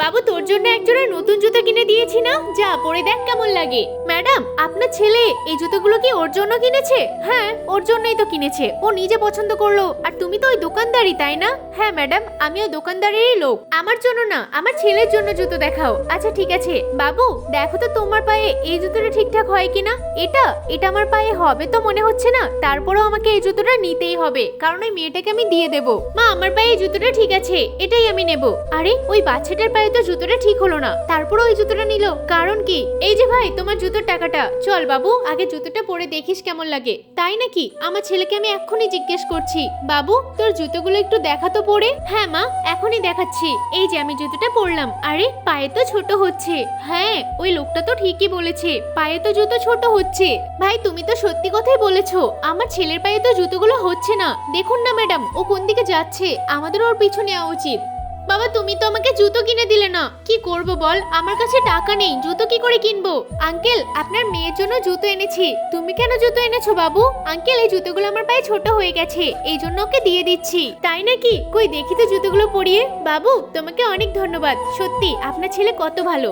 বাবু তোর জন্য একজোড়া নতুন জুতো কিনে দিয়েছি না, যা পরে দেখ কেমন লাগে। ম্যাডাম আপনার ছেলে এই জুতোগুলো কি ওর জন্য কিনেছে? হ্যাঁ ওর জন্যই তো কিনেছে, ও নিজে পছন্দ করলো। আর তুমি তো ওই দোকানদারই তাই না? হ্যাঁ ম্যাডাম আমি ওই দোকানদারেরই লোক। আমার জন্য না আমার ছেলের জন্য জুতো দেখাও। আচ্ছা ঠিক আছে বাবু দেখো তো তোমার পায়ে এই জুতোটা ঠিকঠাক হয় কিনা। এটা এটা আমার পায়ে হবে তো মনে হচ্ছে না, তারপরেও আমাকে এই জুতোটা নিতেই হবে, কারণ ওই মেয়েটাকে আমি দিয়ে দেবো। মা আমার পায়ে এই জুতোটা ঠিক আছে, এটাই আমি নেব। আরে ওই বাচ্চাটার পায়ে তো জুতোটা ঠিক হলো না, তারপরে ওই জুতোটা নিল, কারণ কি? এই যে ভাই তোমার জুতোর টাকাটা। চল বাবু আগে জুতোটা পরে দেখিস কেমন লাগে। তাই নাকি? আমার ছেলেকে আমি এক্ষুনি জিজ্ঞেস করছি। বাবু তোর জুতোগুলো একটু দেখা তো পরে। হ্যাঁ মা এখনই দেখাচ্ছি। এই যে আমি জুতোটা পরলাম, আরে পায়ে তো ছোট হচ্ছে। হ্যাঁ ওই লোকটা তো ঠিকই বলেছে, পায়ে তো জুতো ছোট হচ্ছে। ভাই তুমি তো সত্যি কথাই বলেছো, আমার ছেলের পায়ে তো জুতোগুলো হচ্ছে না। দেখুন না ম্যাডাম ও কোন দিকে যাচ্ছে, আমাদের ওর পিছু নেওয়া উচিত। বাবা তুমি তো আমাকে জুতো কিনে দিলে না, কি করব বল, আমার কাছে টাকা নেই, জুতো কি করে কিনবো? আঙ্কেল আপনার মেয়ের জন্য জুতো এনেছি। তুমি কেন জুতো এনেছো বাবু? আঙ্কেল এই জুতোগুলো আমার পায়ে ছোট হয়ে গেছে, এই জন্য ওকে দিয়ে দিচ্ছি। তাই নাকি? কই দেখি তো জুতোগুলো পরিয়ে। বাবু তোমাকে অনেক ধন্যবাদ, সত্যি আপনার ছেলে কত ভালো।